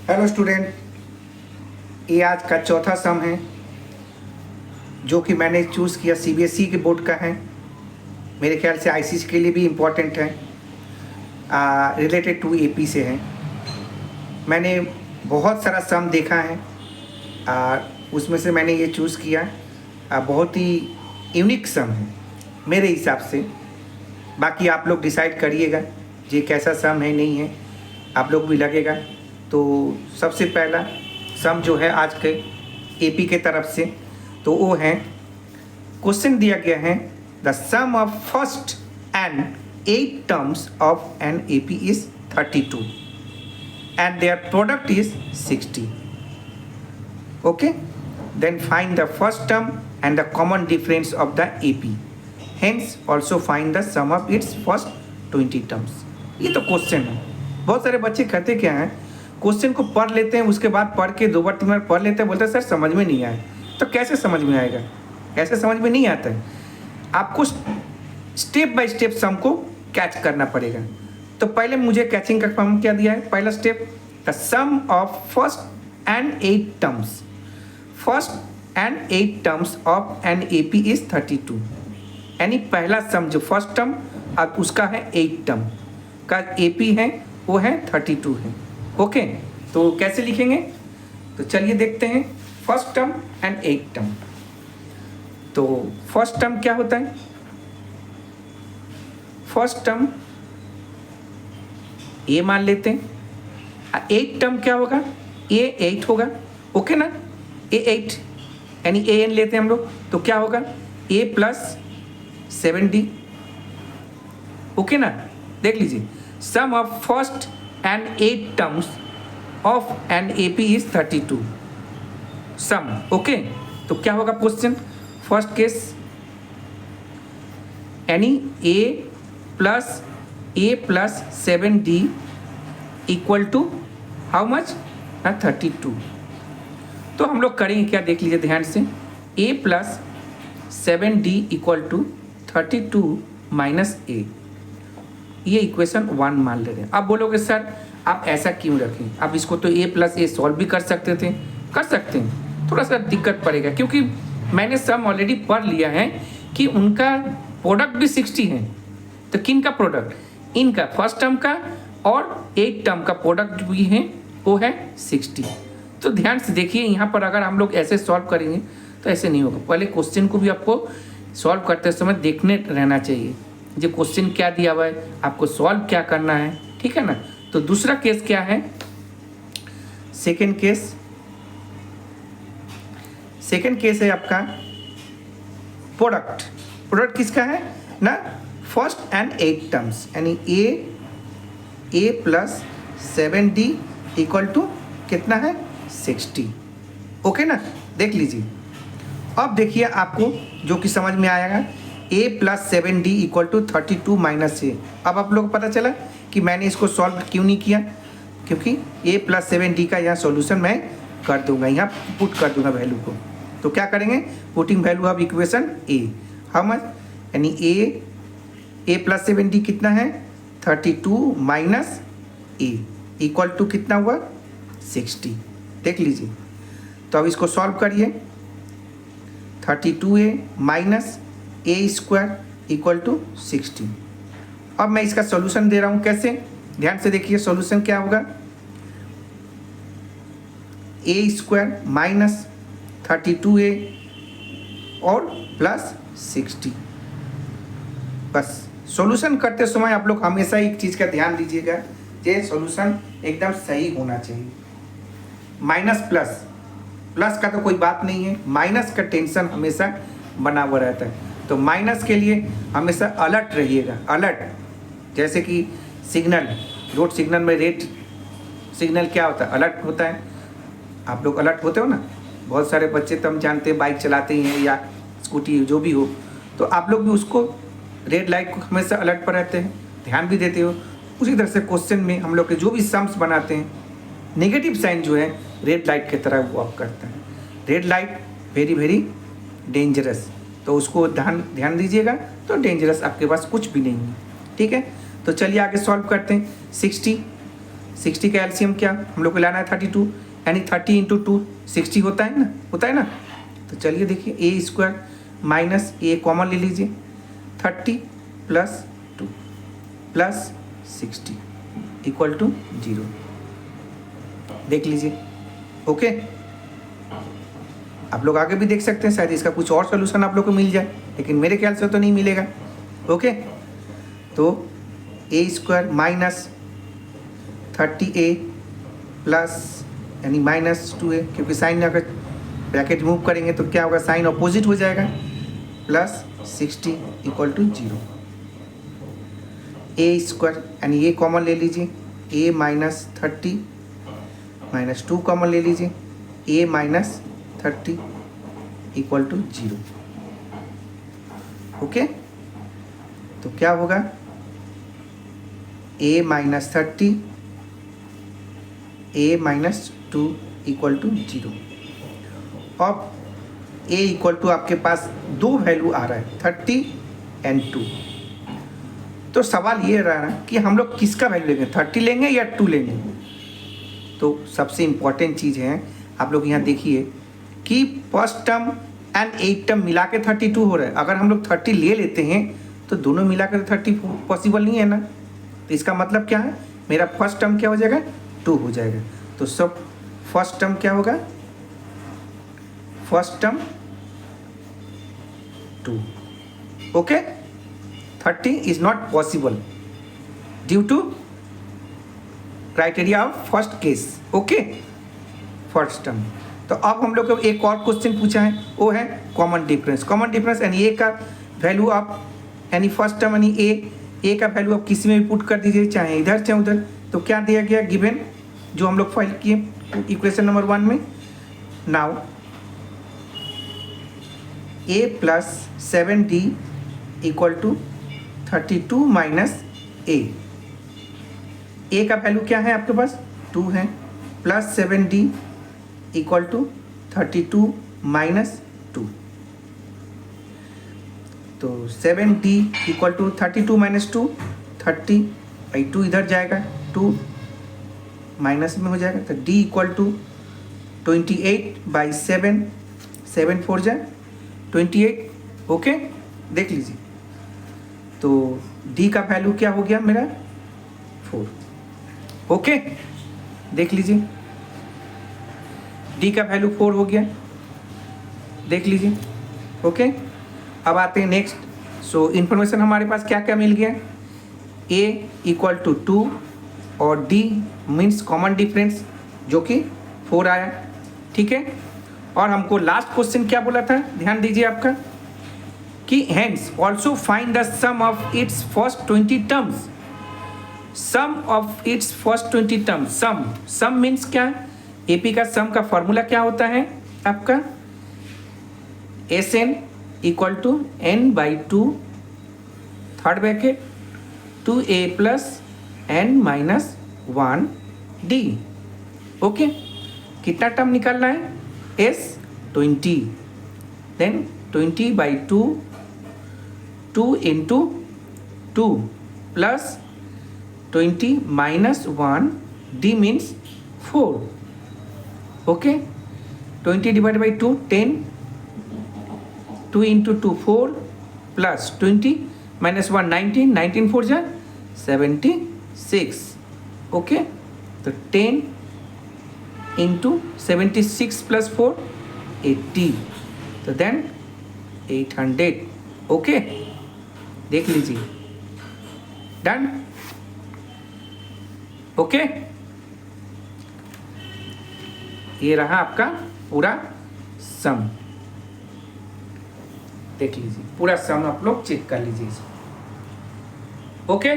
Hello student, ये आज का चौथा सम है जो कि मैंने चूज़ किया सीबीएसई के बोर्ड का है। मेरे ख्याल से आईसीएसई के लिए भी इम्पोर्टेंट है, रिलेटेड टू एपी से है। मैंने बहुत सारा सम देखा है, उसमें से मैंने ये चूज़ किया। बहुत ही यूनिक सम है मेरे हिसाब से। बाकी आप लोग डिसाइड करिएगा ये कैसा सम है नहीं है, आप लोग भी लगेगा। तो सबसे पहला सम जो है आज के एपी के तरफ से, तो वो है, क्वेश्चन दिया गया है the sum of first and 8 terms of an AP is 32 and their product is 60. Okay, then find the first term and the common difference of the AP, hence also find the sum of its first 20 terms. ये तो question है। बहुत सारे बच्चे कहते क्या हैं, question को पढ़ लेते हैं, उसके बाद पढ़ के 2 बार 3 बार पढ़ लेते हैं, बोलते हैं सर समझ में नहीं आया। तो कैसे समझ में आएगा? ऐसे समझ में नहीं आता है। आपको स्टेप बाय स्टेप सम को कैच करना पड़ेगा। तो पहले मुझे कैचिंग का फॉर्म क्या दिया है, पहला step, the sum of first and 8 terms. First and 8 terms of an AP is 32. यानी पहला सम जो फर्स्ट टर्म अब उसका है 8 टर्म का एपी है, वो है 32 है. ओके, तो कैसे लिखेंगे? तो चलिए देखते हैं फर्स्ट टर्म एंड 8 टर्म. तो फर्स्ट टर्म क्या होता है? फर्स्ट टर्म ए मान लेते हैं। 8 टर्म क्या होगा? ए 8 होगा। ओके ना, ए 8 यानी ए एन लेते हैं हम लोग, तो क्या होगा? ए प्लस 7d. ओके ना, देख लीजिए, sum of first and 8 terms of an AP is 32 sum. Okay, तो क्या होगा क्वेश्चन? फर्स्ट केस यानी a plus 7d equal to how much? 32. तो हम लोग करेंगे क्या, देख लीजिए ध्यान से, a plus 7d equal to 32 minus a. ये इक्वेशन 1 मान ले रहे हैं. अब बोलोगे सर आप ऐसा क्यों रखें? अब इसको तो a प्लस ए सॉल्व भी कर सकते थे, कर सकते हैं, थोड़ा सा दिक्कत पड़ेगा क्योंकि मैंने सम ऑलरेडी पढ़ लिया है कि उनका प्रोडक्ट भी 60 है. तो किन का प्रोडक्ट? इनका फर्स्ट टर्म का और 8 टर्म का प्रोडक्ट भी है, वो है 60. तो ध्यान से देखिए, यहाँ पर अगर हम लोग ऐसे सॉल्व करेंगे तो ऐसे नहीं होगा. पहले क्वेश्चन को भी आपको सॉल्व करते समय देखने रहना चाहिए, जो क्वेश्चन क्या दिया हुआ है, आपको सॉल्व क्या करना है, ठीक है ना. तो दूसरा केस क्या है? सेकेंड केस है आपका प्रोडक्ट. प्रोडक्ट किसका है ना? फर्स्ट एंड 8 टर्म्स, यानी ए प्लस 7d इक्वल टू कितना है? 60. ओके ना, देख लीजिए. अब देखिए आपको जो कि समझ में आएगा, a plus 7d equal to 32 minus a. अब आप लोग को पता चला कि मैंने इसको सॉल्व क्यों नहीं किया, क्योंकि a प्लस 7d का यहाँ सॉल्यूशन मैं कर दूंगा, यहाँ पुट कर दूंगा वैल्यू को. तो क्या करेंगे? Putting value of equation a, how much, यानी a प्लस 7d कितना है? 32 माइनस a इक्वल टू कितना हुआ? 60. देख लीजिए. तो अब इसको सॉल्व करिए. 32a minus A square equal to 60. अब मैं इसका सॉल्यूशन दे रहा हूँ. कैसे? ध्यान से देखिए, सॉल्यूशन क्या होगा? ए स्क्वायर माइनस 32a और प्लस 60. बस सॉल्यूशन करते समय आप लोग हमेशा एक चीज़ का ध्यान दीजिएगा, ये सॉल्यूशन एकदम सही होना चाहिए. माइनस प्लस का तो कोई बात नहीं है, माइनस का टेंशन हमेशा बना हुआ रहता है. तो माइनस के लिए हमेशा अलर्ट रहिएगा. अलर्ट जैसे कि सिग्नल, रोड सिग्नल में रेड सिग्नल क्या होता है? अलर्ट होता है. आप लोग अलर्ट होते हो ना. बहुत सारे बच्चे तो हम जानते हैं बाइक चलाते हैं या स्कूटी जो भी हो, तो आप लोग भी उसको रेड लाइट को हमेशा अलर्ट पर रहते हैं, ध्यान भी देते हो. उसी तरह से क्वेश्चन में हम लोग के जो भी सम्स बनाते हैं, नेगेटिव साइन जो है रेड लाइट की तरह वर्क करता है. Red light very very dangerous, तो उसको ध्यान दीजिएगा. तो डेंजरस आपके पास कुछ भी नहीं है, ठीक है. तो चलिए आगे सॉल्व करते हैं. 60 का एलसीएम क्या हम लोग को लाना है 32, यानी 30 इंटू 2 60 होता है ना। तो चलिए देखिए ए स्क्वायर माइनस ए कॉमन ले लीजिए, 30 प्लस 2 प्लस 60 इक्वल टू 0। देख लीजिए। ओके, आप लोग आगे भी देख सकते हैं, शायद इसका कुछ और सोल्यूशन आप लोग को मिल जाए, लेकिन मेरे ख्याल से तो नहीं मिलेगा। ओके, तो ए स्क्वायर माइनस 30a प्लस यानी माइनस 2a, क्योंकि साइन अगर ब्रैकेट रिमूव करेंगे तो क्या होगा, साइन अपोजिट हो जाएगा, plus 60 equal to 0। A square यानी ये कॉमन ले लीजिए, a माइनस 30 माइनस 2 कॉमन ले लीजिए, a minus 30 equal to 0। Okay, तो क्या होगा, a minus 30 a minus 2 equal to 0। अब a इक्वल टू आपके पास दो वैल्यू आ रहा है 30 एंड 2। तो सवाल ये रहा ना कि हम लोग किसका वैल्यू लेंगे, 30 लेंगे या 2 लेंगे। तो सबसे इम्पॉर्टेंट चीज़ है, आप लोग यहाँ देखिए कि फर्स्ट टर्म एंड 8 टर्म मिला के 32 हो रहा है। अगर हम लोग 30 ले लेते हैं तो दोनों मिला कर 30 पॉसिबल नहीं है ना। तो इसका मतलब क्या है, मेरा फर्स्ट टर्म क्या हो जाएगा, 2 हो जाएगा। तो सब फर्स्ट टर्म क्या होगा, first term 2। Okay, 30 is not possible due to criteria of first case. Okay, first term. तो अब हम लोग को एक और क्वेश्चन पूछा है, वो है कॉमन डिफरेंस। कॉमन डिफरेंस यानी ए का वैल्यू आप यानी फर्स्ट टर्म यानी ए का वैल्यू आप किसी में भी पुट कर दीजिए, चाहे इधर चाहे उधर। तो क्या दिया गया गिवन, जो हम लोग फाइल किए इक्वेशन नंबर 1 में। Now a plus 7d equal to 32 minus a का वैल्यू क्या है आपके पास, 2 है, plus 7d equal to 32 minus 2। तो 7d इक्वल टू 32 माइनस 2, 30/2 इधर जाएगा, 2 माइनस में हो जाएगा। तो d इक्वल टू 28/7, 7 4 जाए 28। ओके, देख लीजिए। तो d का वैल्यू क्या हो गया मेरा, 4। ओके, देख लीजिए, d का वैल्यू 4 हो गया, देख लीजिए। ओके, अब आते हैं नेक्स्ट। सो इन्फॉर्मेशन हमारे पास क्या क्या मिल गया, a इक्वल टू 2 और d मीन्स कॉमन डिफरेंस जो कि 4 आया। ठीक है, और हमको लास्ट क्वेश्चन क्या बोला था, ध्यान दीजिए आपका, कि hence also find the sum of its first 20 terms. Sum of its first 20 terms. Sum means क्या, एपी का सम का फॉर्मूला क्या होता है आपका, Sn equal to n/2 third bracket 2a plus n minus 1d। Okay, कितना term निकालना है, S 20, then 20/2 2 into 2 plus 20 minus 1 d means 4। Okay, 20 divide by 2 10, 2 into 2 4 plus 20 minus 1 19, 19 4 जा 76। ओके, तो 10 इंटू 76 प्लस 4 80, तो देन 800। ओके, देख लीजिए, done. Okay, ये रहा आपका पूरा सम, देख लीजिए, पूरा सम आप लोग चेक कर लीजिए इसको। ओके।